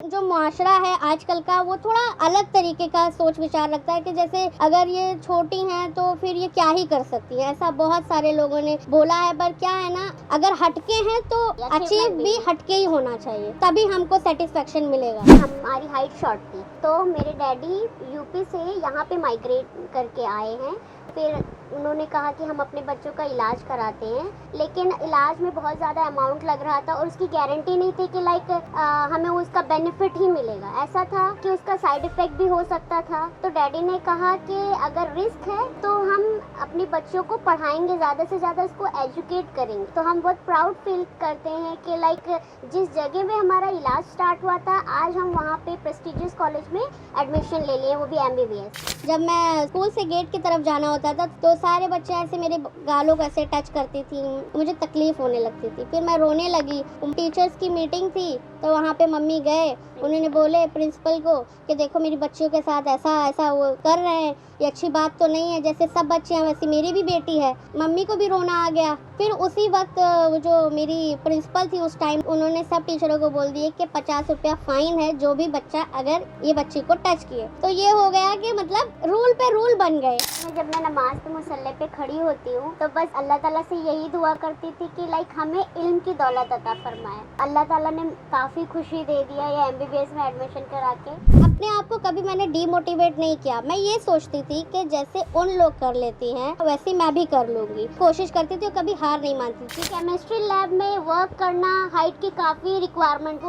जो मुआशरा है आजकल का वो थोड़ा अलग तरीके का सोच विचार रखता है कि जैसे अगर ये छोटी हैं तो फिर ये क्या ही कर सकती है। ऐसा बहुत सारे लोगों ने बोला है, पर क्या है ना, अगर हटके हैं तो अचीव भी हटके ही होना चाहिए, तभी हमको सेटिस्फेक्शन मिलेगा। हमारी हाइट शॉर्ट थी तो मेरे डैडी यूपी से यहाँ पे माइग्रेट करके आए हैं। फिर उन्होंने कहा कि हम अपने बच्चों का इलाज कराते हैं, लेकिन इलाज में बहुत ज़्यादा अमाउंट लग रहा था और उसकी गारंटी नहीं थी कि हमें उसका बेनिफिट ही मिलेगा। ऐसा था कि उसका साइड इफ़ेक्ट भी हो सकता था। तो डैडी ने कहा कि अगर रिस्क है तो हम अपने बच्चों को पढ़ाएंगे, ज़्यादा से ज़्यादा उसको एजुकेट करेंगे। तो हम बहुत प्राउड फील करते हैं कि जिस जगह में हमारा इलाज स्टार्ट हुआ था, आज हम वहाँ पे प्रेस्टिजियस कॉलेज में एडमिशन ले लिए, वो भी MBBS। जब मैं स्कूल से गेट की तरफ जाना होता था तो सारे बच्चे ऐसे मेरे गालों को ऐसे टच करती थी, मुझे तकलीफ होने लगती थी, फिर मैं रोने लगी। टीचर्स की मीटिंग थी तो वहाँ पे मम्मी गए, उन्होंने बोले प्रिंसिपल को कि देखो मेरी बच्चियों के साथ ऐसा ऐसा वो कर रहे हैं, ये अच्छी बात तो नहीं है, जैसे सब बच्चे हैं वैसे मेरी भी बेटी है। मम्मी को भी रोना आ गया। फिर उसी वक्त जो मेरी प्रिंसिपल थी उस टाइम, उन्होंने सब टीचरों को बोल दिए कि 50 रुपया फाइन है जो भी बच्चा अगर ये बच्ची को टच किए। तो ये हो गया कि मतलब रूल पे रूल बन गए। जब मैं नमाज पे मुसल्ले पे खड़ी होती हूँ तो बस अल्लाह ताला से यही दुआ करती थी कि हमें इल्म की दौलत अता फरमाए। अल्लाह ताला ने काफ़ी खुशी दे दिया ये MBBS में एडमिशन करा के। अपने आप को कभी मैंने डीमोटिवेट नहीं किया। मैं ये सोचती थी कि जैसे उन लोग कर लेती हैं वैसे मैं भी कर लूँगी, कोशिश करती थी और कभी हार नहीं मानती थी। केमिस्ट्री लैब में वर्क करना, हाइट की काफ़ी रिक्वायरमेंट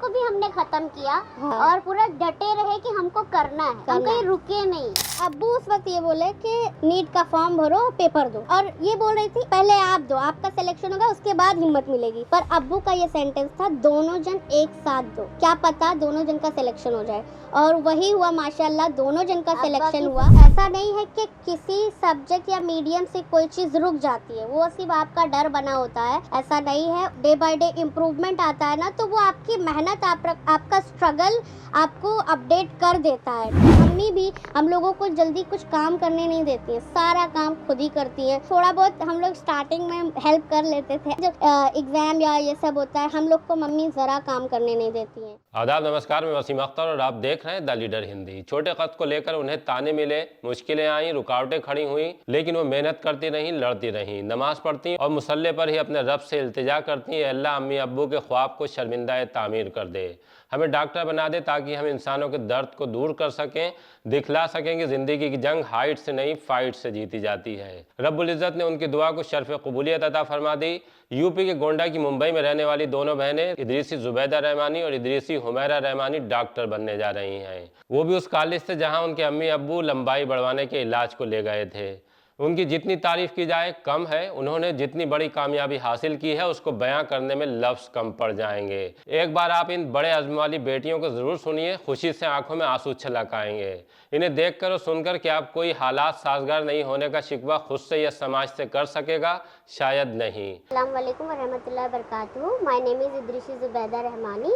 को भी हमने ख़त्म किया। हाँ। और पूरा डटे रहे कि हमको करना है, हम कहीं रुके नहीं। अब्बू उस वक्त ये बोले कि नीट का फॉर्म भरो, पेपर दो, और ये बोल रही थी पहले आप दो, आपका सिलेक्शन होगा उसके बाद हिम्मत मिलेगी। पर अब्बू का ये सेंटेंस था दोनों जन एक साथ दो, क्या पता दोनों जन का सिलेक्शन हो जाए। और वही हुआ माशाल्लाह, दोनों जन का सिलेक्शन हुआ। ऐसा नहीं है कि किसी सब्जेक्ट या मीडियम से कोई चीज रुक जाती है, वो सिर्फ आपका डर बना होता है, ऐसा नहीं है। डे बाय डे इम्प्रूवमेंट आता है ना, तो वो आपकी मेहनत, आपका स्ट्रगल आपको अपडेट कर देता है। मम्मी भी हम लोगों को जल्दी कुछ काम करने नहीं देती है, सारा काम खुद ही करती है। थोड़ा बहुत हम लोग स्टार्टिंग में हेल्प कर लेते थे, जब एग्जाम या ये सब होता है हम लोग को मम्मी जरा काम करने नहीं देती है। आदाब, नमस्कार, मैं वसीम अख्तर और आप देख रहे हैं द लीडर हिंदी। छोटे कद को लेकर उन्हें ताने मिले, मुश्किलें आई, रुकावटें खड़ी हुई, लेकिन वो मेहनत करती रहीं, लड़ती रहीं, नमाज पढ़ती और मुसल्ले पर ही अपने रब से इल्तिजा करती। अल्लाह अम्मी अब्बू के ख्वाब को शर्मिंदा तामीर कर दे, हमें डॉक्टर बना दे, ताकि हम इंसानों के दर्द को दूर कर सकें, दिखला सकें कि ज़िंदगी की जंग हाइट से नहीं फाइट से जीती जाती है। रब्बुल इज़्ज़त ने उनकी दुआ को शर्फ कबूलियत अता फरमा दी। यूपी के गोंडा की मुंबई में रहने वाली दोनों बहनें इदरीसी जुबैदा रहमानी और इदरीसी हुमैरा रहमानी डॉक्टर बनने जा रही हैं, वो भी उस कॉलेज से जहां उनके अम्मी अब्बू लंबाई बढ़वाने के इलाज को ले गए थे। उनकी जितनी तारीफ की जाए कम है, उन्होंने जितनी बड़ी कामयाबी हासिल की है उसको बयां करने में लफ्ज़ कम पड़ जाएंगे। एक बार आप इन बड़े अज़्म वाली बेटियों को ज़रूर सुनिए, खुशी से आंखों में आंसू छलक आएंगे। इन्हें देखकर और सुनकर क्या आप कोई हालात साजगार नहीं होने का शिकवा खुद से या समाज से कर सकेगा? शायद नहीं। अस्सलाम वालेकुम वरहमतुल्लाहि वबरकातुहू। My name is Idrisi Zubaida Rahmani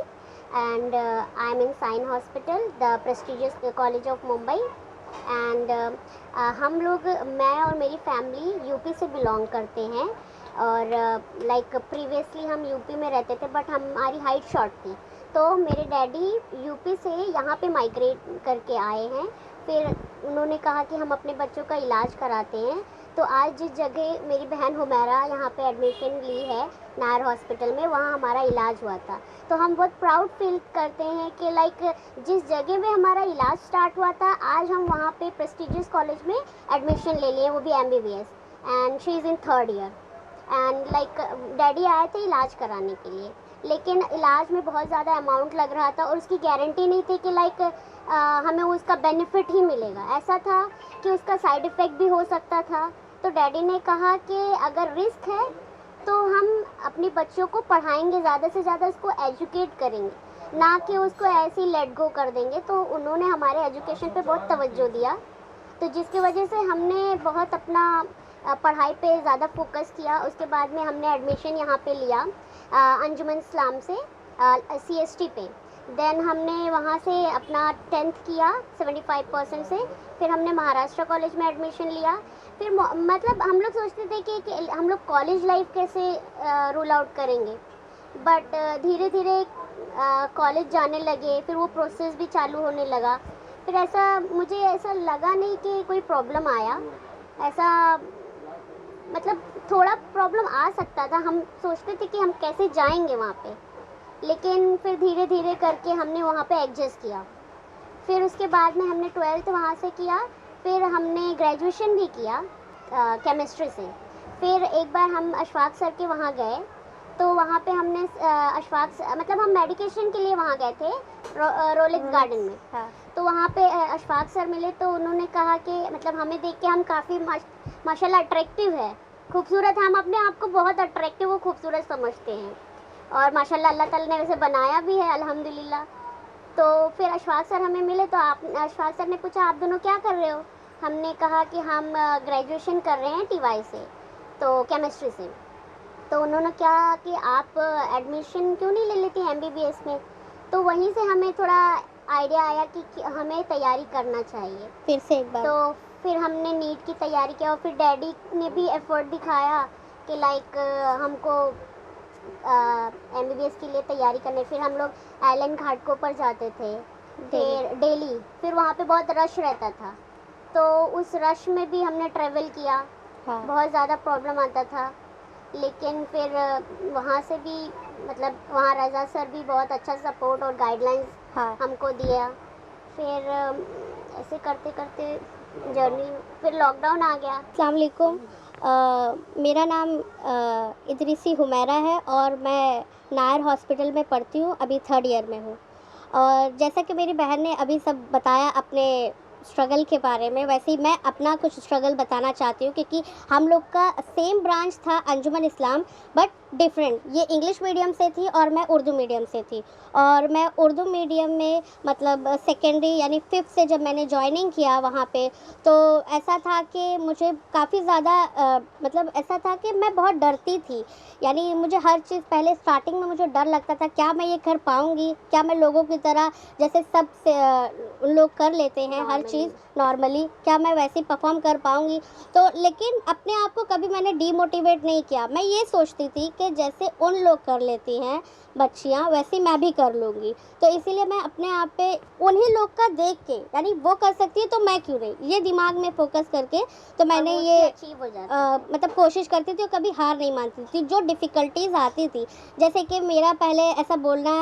and I am in Sign Hospital, the prestigious college of Mumbai. And हम लोग, मैं और मेरी फैमिली यूपी से बिलोंग करते हैं और प्रीवियसली हम यूपी में रहते थे, बट हमारी हाइट शॉर्ट थी। तो मेरे डैडी यूपी से यहाँ पे माइग्रेट करके आए हैं। फिर उन्होंने कहा कि हम अपने बच्चों का इलाज कराते हैं। तो आज जिस जगह मेरी बहन हुमैरा यहाँ पे एडमिशन ली है नायर हॉस्पिटल में, वहाँ हमारा इलाज हुआ था। तो हम बहुत प्राउड फील करते हैं कि जिस जगह में हमारा इलाज स्टार्ट हुआ था, आज हम वहाँ पे प्रेस्टिजियस कॉलेज में एडमिशन ले लिए, वो भी MBBS, and she is in 3rd year. And daddy आए थे इलाज कराने के लिए, लेकिन इलाज में बहुत ज़्यादा अमाउंट लग रहा था और उसकी गारंटी नहीं थी कि हमें उसका बेनिफिट ही मिलेगा। ऐसा था कि उसका साइड इफ़ेक्ट भी हो सकता था। तो डैडी ने कहा कि अगर रिस्क है तो हम अपने बच्चों को पढ़ाएंगे, ज़्यादा से ज़्यादा उसको एजुकेट करेंगे, ना कि उसको ऐसे ही लेट गो कर देंगे। तो उन्होंने हमारे एजुकेशन पे बहुत तवज्जो दिया, तो जिसकी वजह से हमने बहुत अपना पढ़ाई पे ज़्यादा फोकस किया। उसके बाद में हमने एडमिशन यहाँ पे लिया अंजुमन इस्लाम से CST पे। देन हमने वहाँ से अपना 10th किया 75% से। फिर हमने महाराष्ट्र कॉलेज में एडमिशन लिया। फिर मतलब हम लोग सोचते थे कि हम लोग कॉलेज लाइफ कैसे रूल आउट करेंगे, बट धीरे धीरे कॉलेज जाने लगे, फिर वो प्रोसेस भी चालू होने लगा। फिर मुझे ऐसा लगा नहीं कि कोई प्रॉब्लम आया, ऐसा मतलब थोड़ा प्रॉब्लम आ सकता था, हम सोचते थे कि हम कैसे जाएंगे वहाँ पे, लेकिन फिर धीरे धीरे करके हमने वहाँ पे एडजस्ट किया। फिर उसके बाद में हमने 12th वहाँ से किया, फिर हमने ग्रेजुएशन भी किया केमिस्ट्री से। फिर एक बार हम अशफाक सर के वहाँ गए, तो वहाँ पे हमने मतलब हम मेडिकेशन के लिए वहाँ गए थे रोलेक्स गार्डन में। हाँ। तो वहाँ पे अशफाक सर मिले, तो उन्होंने कहा कि मतलब हमें देख के हम काफ़ी माशाल्लाह अट्रैक्टिव है, खूबसूरत है, हम अपने आप को बहुत अट्रैक्टिव और खूबसूरत समझते हैं, और माशाल्लाह अल्लाह ताला ने वैसे बनाया भी है अल्हम्दुलिल्लाह। तो फिर अशफाक सर हमें मिले, तो अशफाक सर ने पूछा आप दोनों क्या कर रहे हो? हमने कहा कि हम ग्रेजुएशन कर रहे हैं TY से, तो केमिस्ट्री से। तो उन्होंने क्या कि आप एडमिशन क्यों नहीं ले लेती MBBS में? तो वहीं से हमें थोड़ा आइडिया आया कि हमें तैयारी करना चाहिए। फिर से एक बार। तो फिर हमने नीट की तैयारी किया, और फिर डैडी ने भी एफर्ट दिखाया कि लाइक हमको MBBS के लिए तैयारी करने। फिर हम लोग आइलैंड घाटकों पर जाते थे, फिर डेली, फिर वहाँ पे बहुत रश रहता था, तो उस रश में भी हमने ट्रैवल किया। हाँ। बहुत ज़्यादा प्रॉब्लम आता था, लेकिन फिर वहाँ से भी मतलब वहाँ रज़ा सर भी बहुत अच्छा सपोर्ट और गाइडलाइंस हाँ। हमको दिया। फिर ऐसे करते करते जर्नी, फिर लॉकडाउन आ गया। अस्सलाम वालेकुम। मेरा नाम इदरीसी हुमैरा है और मैं नायर हॉस्पिटल में पढ़ती हूँ, अभी 3rd ईयर में हूँ। और जैसा कि मेरी बहन ने अभी सब बताया अपने स्ट्रगल के बारे में, वैसे ही मैं अपना कुछ स्ट्रगल बताना चाहती हूँ, क्योंकि हम लोग का सेम ब्रांच था अंजुमन इस्लाम, बट डिफरेंट। ये इंग्लिश मीडियम से थी और मैं उर्दू मीडियम से थी, और मैं उर्दू मीडियम में मतलब सेकेंडरी यानी 5th से जब मैंने ज्वाइनिंग किया वहाँ पे, तो ऐसा था कि मुझे काफ़ी ज़्यादा मतलब ऐसा था कि मैं बहुत डरती थी। यानी मुझे हर चीज़ पहले स्टार्टिंग में मुझे डर लगता था, क्या मैं ये कर पाऊँगी, क्या मैं लोगों की तरह जैसे सब से लोग कर लेते हैं हर चीज़ नॉर्मली, क्या मैं वैसे परफॉर्म कर पाऊँगी। तो लेकिन अपने आप को कभी मैंने डीमोटिवेट नहीं किया। मैं ये सोचती थी कि जैसे उन लोग कर लेती हैं बच्चियाँ, वैसे मैं भी कर लूँगी। तो इसीलिए मैं अपने आप पे उन्हीं लोग का देख के, यानी वो कर सकती है तो मैं क्यों नहीं, ये दिमाग में फोकस करके तो मैंने ये अचीव हो जाता मतलब कोशिश करती थी और कभी हार नहीं मानती थी। जो डिफ़िकल्टीज़ आती थी, जैसे कि मेरा पहले ऐसा बोलना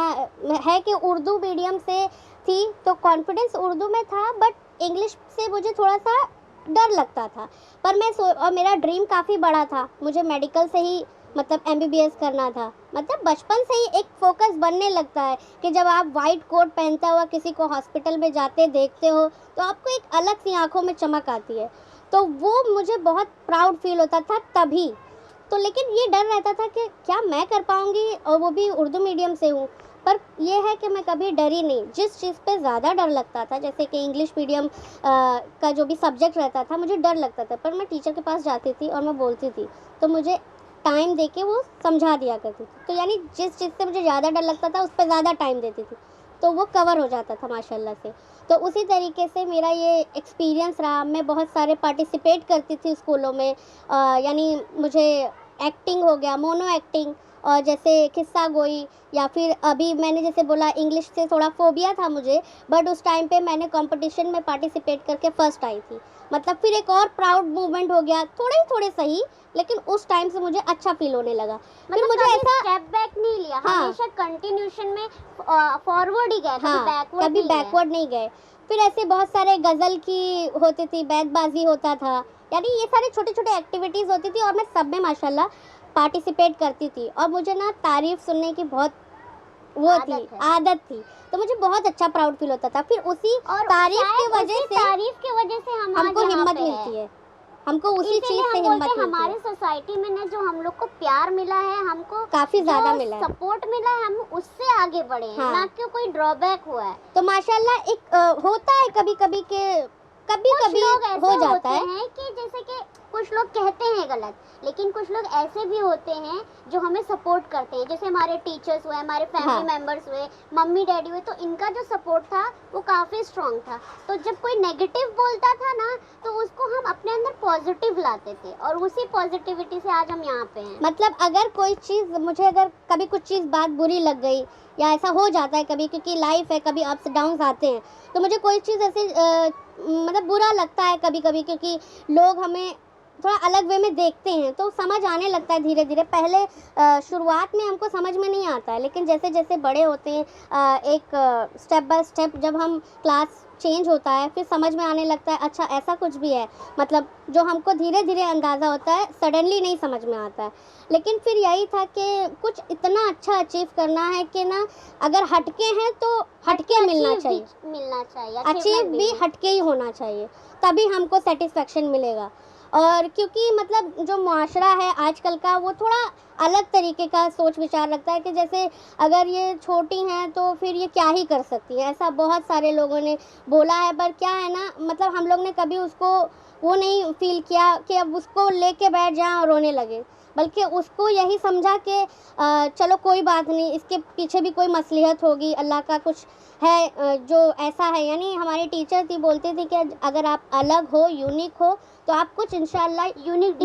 है कि उर्दू मीडियम से थी तो कॉन्फिडेंस उर्दू में था, बट इंग्लिश से मुझे थोड़ा सा डर लगता था। पर और मेरा ड्रीम काफ़ी बड़ा था, मुझे मेडिकल से ही मतलब MBBS करना था। मतलब बचपन से ही एक फोकस बनने लगता है कि जब आप वाइट कोट पहनता हुआ किसी को हॉस्पिटल में जाते देखते हो तो आपको एक अलग सी आंखों में चमक आती है, तो वो मुझे बहुत प्राउड फील होता था तभी। तो लेकिन ये डर रहता था कि क्या मैं कर पाऊँगी, और वो भी उर्दू मीडियम से हूँ। पर ये है कि मैं कभी डरी नहीं। जिस चीज़ पे ज़्यादा डर लगता था, जैसे कि इंग्लिश मीडियम का जो भी सब्जेक्ट रहता था मुझे डर लगता था, पर मैं टीचर के पास जाती थी और मैं बोलती थी तो मुझे टाइम दे के वो समझा दिया करती थी। तो यानी जिस चीज़ से मुझे ज़्यादा डर लगता था उस पर ज़्यादा टाइम देती थी, तो वो कवर हो जाता था माशाल्लाह से। तो उसी तरीके से मेरा ये एक्सपीरियंस रहा। मैं बहुत सारे पार्टिसिपेट करती थी स्कूलों में, यानी मुझे एक्टिंग हो गया, मोनो एक्टिंग, और जैसे किस्सा गोई, या फिर अभी मैंने जैसे बोला इंग्लिश से थोड़ा फोबिया था मुझे, बट उस टाइम पे मैंने कंपटीशन में पार्टिसिपेट करके फर्स्ट आई थी। मतलब फिर एक और प्राउड मूवमेंट हो गया, थोड़े सही, लेकिन उस टाइम से मुझे अच्छा फील होने लगा। फिर मतलब मुझे ऐसा स्टेप बैक नहीं लिया, हाँ, हमेशा कंटिन्यूशन में फॉरवर्ड ही गए, हाँ, कभी बैकवर्ड नहीं गए। फिर ऐसे बहुत सारे गज़ल की होती थी, बैतबाजी होता था, यानी ये सारे छोटे छोटे एक्टिविटीज़ होती थी और मैं सब में माशाल्लाह पार्टिसिपेट करती थी। और मुझे ना तारीफ़ सुनने की बहुत वो आदत थी, तो मुझे बहुत अच्छा प्राउड फील होता था। फिर उसी तारीफ़ की वजह से हमको हिम्मत मिलती है, हमको उसी चीज़ से हिम्मत मिलती है। हमारे सोसाइटी में ना जो हम लोग को प्यार मिला है, हमको काफ़ी ज़्यादा मिला है, सपोर्ट मिला है, हम उससे आगे बढ़े हैं, ना कि कोई ड्रॉबैक हुआ है। तो माशाल्लाह एक होता है कभी कभी के, कभी कभी हो जाता है कि जैसे कि कुछ लोग कहते हैं गलत, लेकिन कुछ लोग ऐसे भी होते हैं जो हमें सपोर्ट करते हैं, जैसे हमारे टीचर्स हुए, हमारे फैमिली हाँ। मेंबर्स हुए, मम्मी डैडी हुए, तो इनका जो सपोर्ट था वो काफ़ी स्ट्रांग था। तो जब कोई नेगेटिव बोलता था ना, तो उसको हम अपने अंदर पॉजिटिव लाते थे, और उसी पॉजिटिविटी से आज हम यहाँ पे हैं। मतलब अगर कोई चीज़ मुझे, अगर कभी कुछ चीज़ बात बुरी लग गई या ऐसा हो जाता है कभी, क्योंकि लाइफ है, कभी अप्स डाउन्स आते हैं, तो मुझे कोई चीज़ ऐसे मतलब बुरा लगता है कभी कभी, क्योंकि लोग हमें थोड़ा अलग वे में देखते हैं, तो समझ आने लगता है धीरे धीरे। पहले शुरुआत में हमको समझ में नहीं आता है, लेकिन जैसे जैसे बड़े होते हैं, एक स्टेप बाय स्टेप जब हम क्लास चेंज होता है, फिर समझ में आने लगता है अच्छा ऐसा कुछ भी है, मतलब जो हमको धीरे धीरे अंदाज़ा होता है, सडनली नहीं समझ में आता है। लेकिन फिर यही था कि कुछ इतना अच्छा अचीव करना है कि ना, अगर हटके हैं तो हटके मिलना चाहिए, अचीव भी हटके ही होना चाहिए, तभी हमको सेटिस्फेक्शन मिलेगा। और क्योंकि मतलब जो मुआशरा है आजकल का, वो थोड़ा अलग तरीके का सोच विचार रखता है कि जैसे अगर ये छोटी हैं तो फिर ये क्या ही कर सकती है, ऐसा बहुत सारे लोगों ने बोला है। पर क्या है ना, मतलब हम लोग ने कभी उसको वो नहीं फील किया कि अब उसको लेके बैठ जाएं और रोने लगे, बल्कि उसको यही समझा कि चलो कोई बात नहीं, इसके पीछे भी कोई मसलिहत होगी, अल्लाह का कुछ है जो ऐसा है। यानी हमारी टीचर थी, बोलती थी कि अगर आप अलग हो, यूनिक हो, तो आप कुछ इंशाल्लाह यूनिक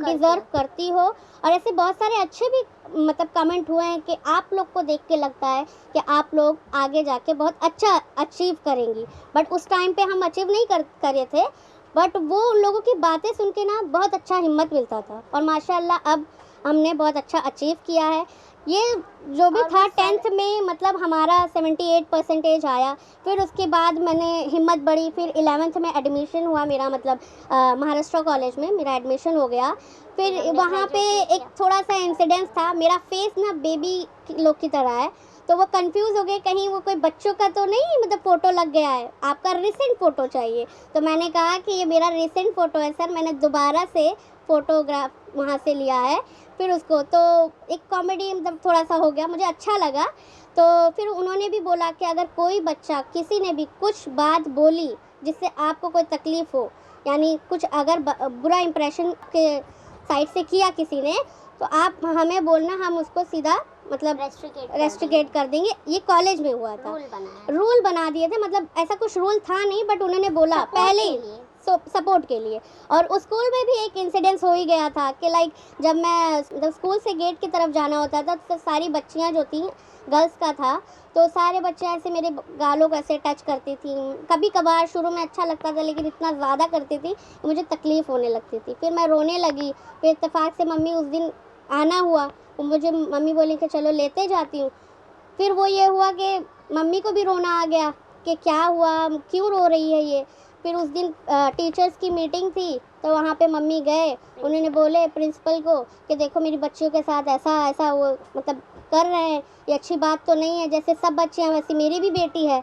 डिज़र्व करती हो। और ऐसे बहुत सारे अच्छे भी मतलब कमेंट हुए हैं कि आप लोग को देख के लगता है कि आप लोग आगे जाके बहुत अच्छा अचीव करेंगी, बट उस टाइम पे हम अचीव नहीं करे थे, बट वो उन लोगों की बातें सुन के ना बहुत अच्छा हिम्मत मिलता था। और माशाल्लाह अब हमने बहुत अच्छा अचीव किया है। ये जो भी था 10th में मतलब हमारा 78% आया, फिर उसके बाद मैंने हिम्मत बढ़ी, फिर 11th में एडमिशन हुआ मेरा, मतलब महाराष्ट्र कॉलेज में मेरा एडमिशन हो गया। फिर वहाँ पे एक थोड़ा सा इंसिडेंस था, मेरा फेस ना बेबी लोग की तरह है, तो वो कंफ्यूज हो गए कहीं वो कोई बच्चों का तो नहीं मतलब फ़ोटो लग गया है, आपका रिसेंट फ़ोटो चाहिए। तो मैंने कहा कि ये मेरा रिसेंट फ़ोटो है सर, मैंने दोबारा से फ़ोटोग्राफ वहाँ से लिया है। फिर उसको तो एक कॉमेडी मतलब थोड़ा सा हो गया, मुझे अच्छा लगा। तो फिर उन्होंने भी बोला कि अगर कोई बच्चा किसी ने भी कुछ बात बोली जिससे आपको कोई तकलीफ़ हो, यानी कुछ अगर बुरा इंप्रेशन के साइड से किया किसी ने, तो आप हमें बोलना, हम उसको सीधा मतलब रेस्ट्रिकेट कर देंगे। ये कॉलेज में हुआ था, रूल बना दिए थे, मतलब ऐसा कुछ रूल था नहीं, बट उन्होंने बोला पहले ही सपोर्ट के लिए। और उस स्कूल में भी एक इंसिडेंस हो ही गया था कि लाइक जब मैं मतलब स्कूल से गेट की तरफ जाना होता था, तो सारी बच्चियां जो थी, गर्ल्स का था, तो सारे बच्चे ऐसे मेरे गालों को ऐसे टच करती थी। कभी कभार शुरू में अच्छा लगता था, लेकिन इतना ज़्यादा करती थी मुझे तकलीफ़ होने लगती थी, फिर मैं रोने लगी। फिर इत्तेफाक से मम्मी उस दिन आना हुआ, मुझे मम्मी बोली कि चलो लेते जाती हूँ। फिर वो ये हुआ कि मम्मी को भी रोना आ गया कि क्या हुआ, क्यों रो रही है ये। फिर उस दिन टीचर्स की मीटिंग थी, तो वहाँ पे मम्मी गए, उन्होंने बोले प्रिंसिपल को कि देखो मेरी बच्चियों के साथ ऐसा ऐसा वो मतलब कर रहे हैं, ये अच्छी बात तो नहीं है, जैसे सब बच्चे हैं वैसे मेरी भी बेटी है।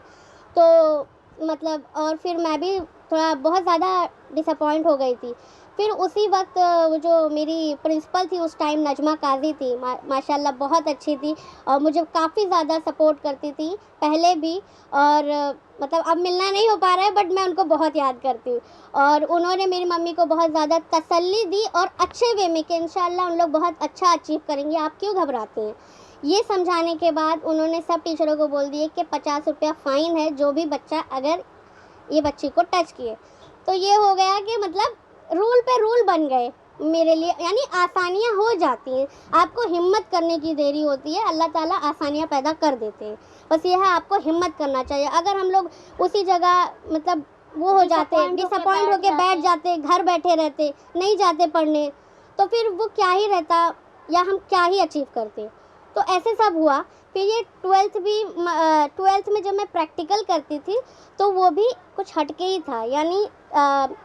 तो मतलब और फिर मैं भी थोड़ा बहुत ज़्यादा डिसअपॉइंट हो गई थी। फिर उसी वक्त वो जो मेरी प्रिंसिपल थी उस टाइम, नजमा काजी थी, माशाल्लाह बहुत अच्छी थी और मुझे काफ़ी ज़्यादा सपोर्ट करती थी पहले भी। और मतलब अब मिलना नहीं हो पा रहा है, बट मैं उनको बहुत याद करती हूँ। और उन्होंने मेरी मम्मी को बहुत ज़्यादा तसल्ली दी और अच्छे वे में कि इंशाल्लाह उन लोग बहुत अच्छा अचीव करेंगे, आप क्यों घबराते हैं। ये समझाने के बाद उन्होंने सब टीचरों को बोल दिए कि 50 रुपया फ़ाइन है जो भी बच्चा अगर ये बच्ची को टच किए। तो ये हो गया कि मतलब रूल पे रूल बन गए मेरे लिए, यानी आसानियाँ हो जाती हैं। आपको हिम्मत करने की देरी होती है, अल्लाह ताला आसानियाँ पैदा कर देते हैं। बस ये है, आपको हिम्मत करना चाहिए। अगर हम लोग उसी जगह मतलब वो हो जाते, डिसअपॉइंट होके बैठ जाते, घर बैठे रहते, नहीं जाते पढ़ने, तो फिर वो क्या ही रहता या हम क्या ही अचीव करते। तो ऐसे सब हुआ। फिर ये 12th में जब मैं प्रैक्टिकल करती थी, तो वो भी कुछ हटके ही था। यानी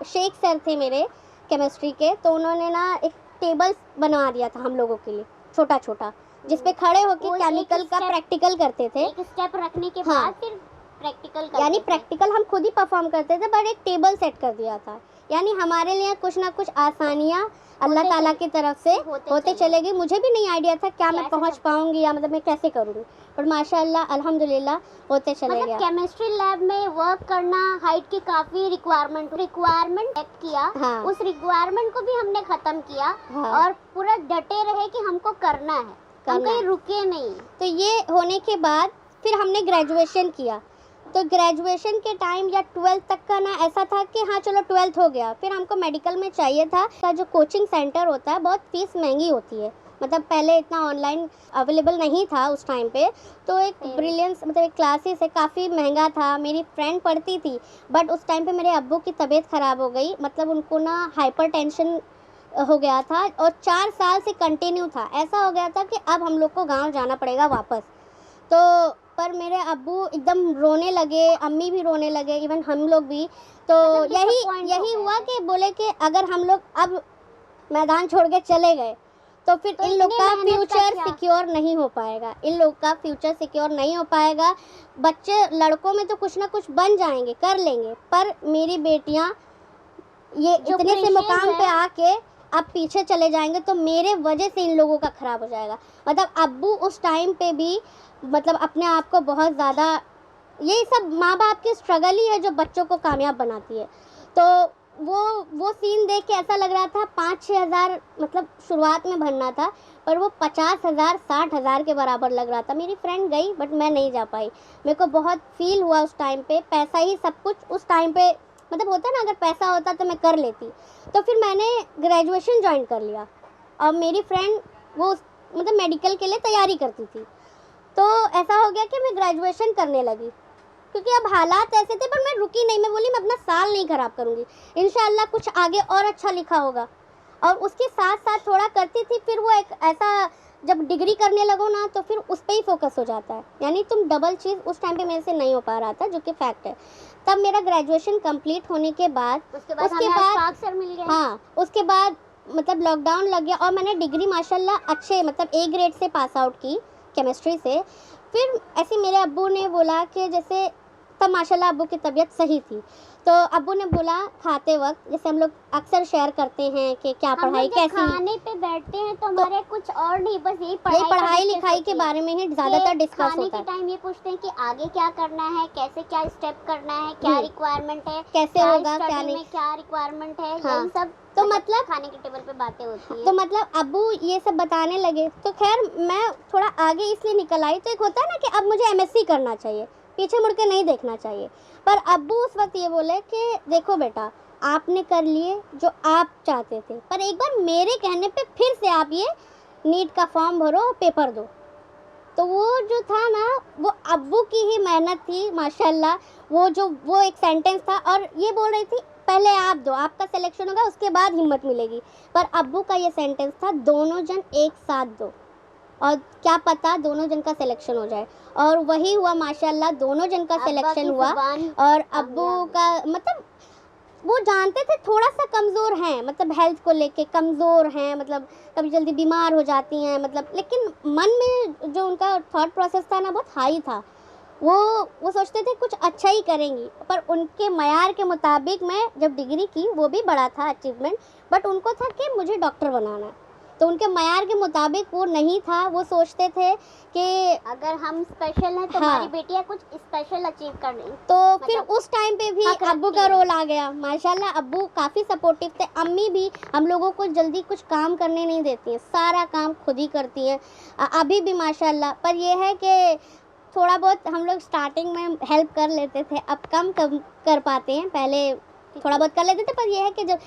शेख सर थे मेरे केमिस्ट्री के, तो उन्होंने ना एक टेबल बनवा दिया था हम लोगों के लिए, छोटा छोटा, जिस पे खड़े होकर केमिकल का प्रैक्टिकल करते थे। एक स्टेप रखने के बाद फिर प्रैक्टिकल यानी प्रैक्टिकल हम खुद ही परफॉर्म करते थे, बट एक टेबल सेट कर दिया था यानी हमारे लिए कुछ ना कुछ आसानियाँ अल्लाह ताला की तरफ से होते चलेगी। चलेगी। मुझे भी नहीं आइडिया था क्या मैं कैसे पहुंच पाऊंगी या मतलब मैं कैसे करूँगी, पर माशाल्लाह अल्हम्दुलिल्लाह होते चले मतलब गया। केमिस्ट्री लैब में वर्क करना हाइट की काफी रिक्वायरमेंट चेक किया। हाँ। उस रिक्वायरमेंट को भी हमने खत्म किया हाँ। और पूरा डटे रहे कि हमको करना है, हम करना कहीं है। रुके नहीं। तो ये होने के बाद फिर हमने ग्रेजुएशन किया। तो ग्रेजुएशन के टाइम या 12th तक का ना ऐसा था कि हाँ चलो 12th हो गया, फिर हमको मेडिकल में चाहिए था का जो कोचिंग सेंटर होता है बहुत फीस महंगी होती है, मतलब पहले इतना ऑनलाइन अवेलेबल नहीं था उस टाइम पे। तो एक ब्रिलियंस मतलब एक क्लासेस है, काफ़ी महंगा था। मेरी फ्रेंड पढ़ती थी बट उस टाइम पे मेरे अब्बू की तबीयत ख़राब हो गई, मतलब उनको ना हाइपरटेंशन हो गया था और 4 साल से कंटिन्यू था। ऐसा हो गया था कि अब हम लोग को गांव जाना पड़ेगा वापस। तो पर मेरे अब्बू एकदम रोने लगे, अम्मी भी रोने लगे, इवन हम लोग भी। तो मतलब यही disappoint हो यही गए हुआ थे। कि बोले कि अगर हम लोग अब मैदान छोड़ के चले गए तो फिर तो इन लोग इतनी का मेहनत का फ्यूचर क्या? सिक्योर नहीं हो पाएगा, इन लोग का फ्यूचर सिक्योर नहीं हो पाएगा। बच्चे लड़कों में तो कुछ ना कुछ बन जाएंगे, कर लेंगे, पर मेरी बेटियां ये जो इतने से precious मुकाम पे है। आके अब पीछे चले जाएंगे तो मेरे वजह से इन लोगों का खराब हो जाएगा। मतलब अब्बू उस टाइम पे भी मतलब अपने आप को बहुत ज़्यादा, यही सब माँ बाप की स्ट्रगल ही है जो बच्चों को कामयाब बनाती है। तो वो सीन देख के ऐसा लग रहा था 5-6 हज़ार मतलब शुरुआत में भरना था, पर वो 50,000 60,000 के बराबर लग रहा था। मेरी फ्रेंड गई बट मैं नहीं जा पाई। मेरे को बहुत फील हुआ उस टाइम पे, पैसा ही सब कुछ उस टाइम पे, मतलब होता ना अगर पैसा होता तो मैं कर लेती। तो फिर मैंने ग्रेजुएशन ज्वाइन कर लिया और मेरी फ्रेंड वो मतलब मेडिकल के लिए तैयारी करती थी। तो ऐसा हो गया कि मैं ग्रेजुएशन करने लगी क्योंकि अब हालात ऐसे थे, पर मैं रुकी नहीं। मैं बोली मैं अपना साल नहीं ख़राब करूँगी, इंशाल्लाह कुछ आगे और अच्छा लिखा होगा। और उसके साथ साथ थोड़ा करती थी। फिर वो एक ऐसा जब डिग्री करने लगो ना तो फिर उस पर ही फोकस हो जाता है, यानी तुम डबल चीज़ उस टाइम पे मेरे से नहीं हो पा रहा था, जो कि फैक्ट है। तब मेरा ग्रेजुएशन कंप्लीट होने के बाद उसके बाद हमें अशफाक सर मिल गए। हाँ उसके बाद मतलब लॉकडाउन लग गया और मैंने डिग्री माशाल्लाह अच्छे मतलब ए ग्रेड से पास आउट की केमिस्ट्री से। फिर ऐसे मेरे अब्बू ने बोला कि जैसे तब माशाल्लाह अब्बू की तबीयत सही थी, तो अब्बू ने बोला खाते वक्त, जैसे हम लोग अक्सर शेयर करते हैं कि क्या हम पढ़ाई लोग जब कैसी, खाने पे बैठते हैं तो हमारे कुछ और नहीं, बस यही यही पढ़ाई पढ़ाई लिखाई के बारे में ही ज़्यादातर डिस्कस खाने होता के है। टाइम ये पूछते हैं कि आगे क्या करना है, कैसे क्या स्टेप करना है, क्या रिक्वायरमेंट है, कैसे क्या होगा, क्या स्टडी नहीं। में क्या रिक्वायरमेंट है, हाँ। यही सब तो मतलब खाने के टेबल पे बातें होती तो है। मतलब अब्बू ये सब बताने लगे। तो खैर मैं थोड़ा आगे इसलिए निकल आई, तो एक होता है ना कि अब मुझे एमएससी करना चाहिए, पीछे मुड़ के नहीं देखना चाहिए। पर अब्बू उस वक्त ये बोले कि देखो बेटा आपने कर लिए जो आप चाहते थे, पर एक बार मेरे कहने पे फिर से आप ये नीट का फॉर्म भरो, पेपर दो। तो वो जो था ना वो अब्बू की ही मेहनत थी माशाल्लाह। वो एक सेंटेंस था और ये बोल रही थी पहले आप दो, आपका सिलेक्शन होगा उसके बाद हिम्मत मिलेगी। पर अब्बू का ये सेंटेंस था दोनों जन एक साथ दो, और क्या पता दोनों जन का सिलेक्शन हो जाए। और वही हुआ माशाल्लाह, दोनों जन का अब्बा सिलेक्शन की हुआ। जुबान और अब्बू का मतलब वो जानते थे थोड़ा सा कमज़ोर हैं, मतलब हेल्थ को लेके कमज़ोर हैं, मतलब कभी जल्दी बीमार हो जाती हैं, मतलब लेकिन मन में जो उनका थॉट प्रोसेस था ना बहुत हाई था। वो सोचते थे कुछ अच्छा ही करेंगी, पर उनके मयार के मुताबिक मैं जब डिग्री की वो भी बड़ा था अचीवमेंट, बट उनको था कि मुझे डॉक्टर बनाना है। तो उनके मयार के मुताबिक वो नहीं था। वो सोचते थे कि अगर हम स्पेशल हैं तो हाँ। हमारी बेटियां कुछ स्पेशल अचीव कर रही। तो फिर मतलब उस टाइम पे भी हक अब्बू रखती का है। रोल आ गया। माशाल्लाह अब्बू काफ़ी सपोर्टिव थे, अम्मी भी हम लोगों को जल्दी कुछ काम करने नहीं देती हैं, सारा काम खुद ही करती हैं अभी भी माशाल्लाह। पर यह है कि थोड़ा बहुत हम लोग स्टार्टिंग में हेल्प कर लेते थे, अब कम कर पाते हैं, पहले थोड़ा बहुत कर लेते थे। पर यह है कि जब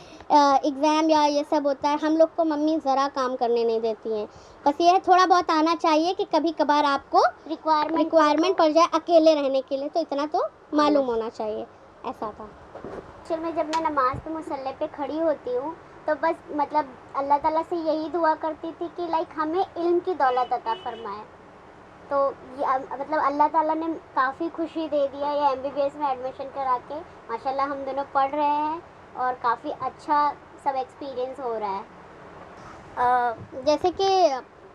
एग्ज़ाम या ये सब होता है हम लोग को मम्मी ज़रा काम करने नहीं देती हैं। बस ये है थोड़ा बहुत आना चाहिए कि कभी कभार आपको रिक्वायरमेंट पड़ जाए अकेले रहने के लिए, तो इतना तो मालूम होना चाहिए। ऐसा था। एक्चुअल में जब मैं नमाज पे मुसल्ले पे खड़ी होती हूँ तो बस मतलब अल्लाह ताला से यही दुआ करती थी कि लाइक हमें इल्म की दौलत अता फरमाए। तो मतलब अल्लाह ताला ने काफ़ी खुशी दे दिया ये MBBS में एडमिशन करा के। माशाल्लाह हम दोनों पढ़ रहे हैं और काफ़ी अच्छा सब एक्सपीरियंस हो रहा है। जैसे कि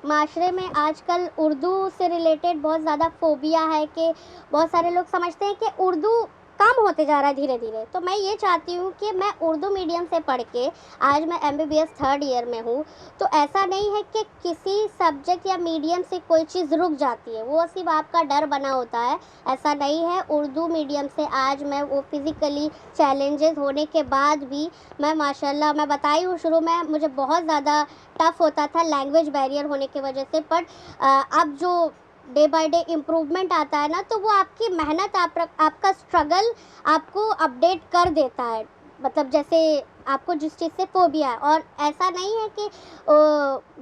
माशरे में आजकल उर्दू से रिलेटेड बहुत ज़्यादा फोबिया है कि बहुत सारे लोग समझते हैं कि उर्दू कम होते जा रहा है धीरे धीरे। तो मैं ये चाहती हूँ कि मैं उर्दू मीडियम से पढ़ के आज मैं MBBS 3rd ईयर में हूँ, तो ऐसा नहीं है कि किसी सब्जेक्ट या मीडियम से कोई चीज़ रुक जाती है, वो सिर्फ आपका डर बना होता है। ऐसा नहीं है, उर्दू मीडियम से आज मैं वो फिज़िकली चैलेंजेस होने के बाद भी मैं माशाल्लाह, मैं बताई हूँ शुरू में मुझे बहुत ज़्यादा टफ़ होता था लैंग्वेज बैरियर होने की वजह से, बट अब जो डे बाय डे इम्प्रूवमेंट आता है ना, तो वो आपकी मेहनत, आपका स्ट्रगल आपको अपडेट कर देता है। मतलब जैसे आपको जिस चीज़ से फोबिया है, और ऐसा नहीं है कि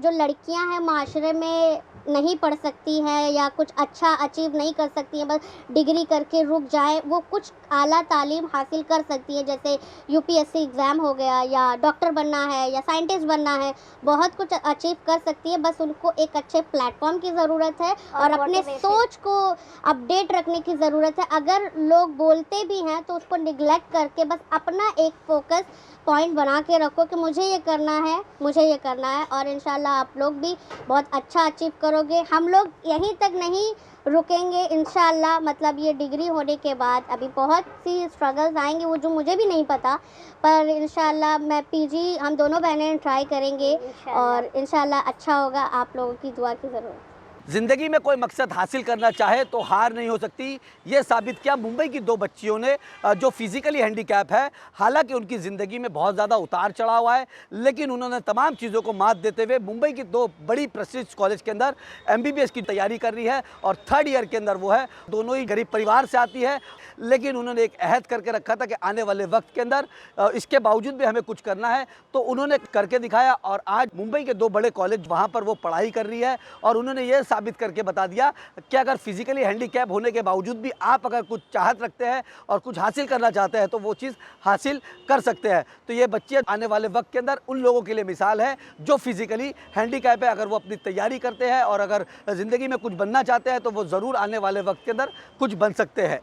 जो लड़कियां हैं माशरे में नहीं पढ़ सकती हैं या कुछ अच्छा अचीव नहीं कर सकती हैं, बस डिग्री करके रुक जाए, वो कुछ आला तालीम हासिल कर सकती है। जैसे UPSC एग्ज़ाम हो गया, या डॉक्टर बनना है या साइंटिस्ट बनना है, बहुत कुछ अचीव कर सकती है। बस उनको एक अच्छे प्लेटफॉर्म की ज़रूरत है और अपने सोच को अपडेट रखने की ज़रूरत है। अगर लोग बोलते भी हैं तो उसको निगलेक्ट करके बस अपना एक फोकस पॉइंट बना के रखो कि मुझे ये करना है, मुझे ये करना है, और इंशाल्लाह आप लोग भी बहुत अच्छा अचीव करोगे। हम लोग यहीं तक नहीं रुकेंगे इंशाल्लाह। मतलब ये डिग्री होने के बाद अभी बहुत सी स्ट्रगल्स आएंगी, वो जो मुझे भी नहीं पता, पर इंशाल्लाह मैं PG हम दोनों बहनें ट्राई करेंगे और इंशाल्लाह अच्छा होगा। आप लोगों की दुआ की ज़रूरत। ज़िंदगी में कोई मकसद हासिल करना चाहे तो हार नहीं हो सकती, ये साबित किया मुंबई की 2 बच्चियों ने जो फिज़िकली हैंडीकैप है। हालांकि उनकी ज़िंदगी में बहुत ज़्यादा उतार चढ़ाव है, लेकिन उन्होंने तमाम चीज़ों को मात देते हुए मुंबई की 2 बड़ी प्रेस्टीज कॉलेज के अंदर MBBS की तैयारी कर रही है और 3rd ईयर के अंदर वो है। दोनों ही गरीब परिवार से आती है, लेकिन उन्होंने एक अहद करके रखा था कि आने वाले वक्त के अंदर इसके बावजूद भी हमें कुछ करना है, तो उन्होंने करके दिखाया। और आज मुंबई के 2 बड़े कॉलेज वहाँ पर वो पढ़ाई कर रही है और उन्होंने ये साबित करके बता दिया कि अगर फिजिकली हैंडीकैप होने के बावजूद भी आप अगर कुछ चाहत रखते हैं और कुछ हासिल करना चाहते हैं तो वो चीज़ हासिल कर सकते हैं। तो ये बच्चे आने वाले वक्त के अंदर उन लोगों के लिए मिसाल है जो फिजिकली हैंडीकैप है। अगर वो अपनी तैयारी करते हैं और अगर ज़िंदगी में कुछ बनना चाहते हैं तो वो ज़रूर आने वाले वक्त के अंदर कुछ बन सकते हैं।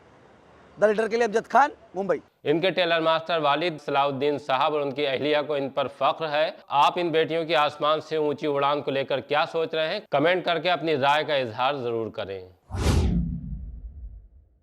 द लीडर के लिए अमजद खान, मुंबई। इनके टेलर मास्टर वालिद सलाउद्दीन साहब और उनकी अहलिया को इन पर फख्र है। आप इन बेटियों की आसमान से ऊंची उड़ान को लेकर क्या सोच रहे हैं? कमेंट करके अपनी राय का इजहार जरूर करें।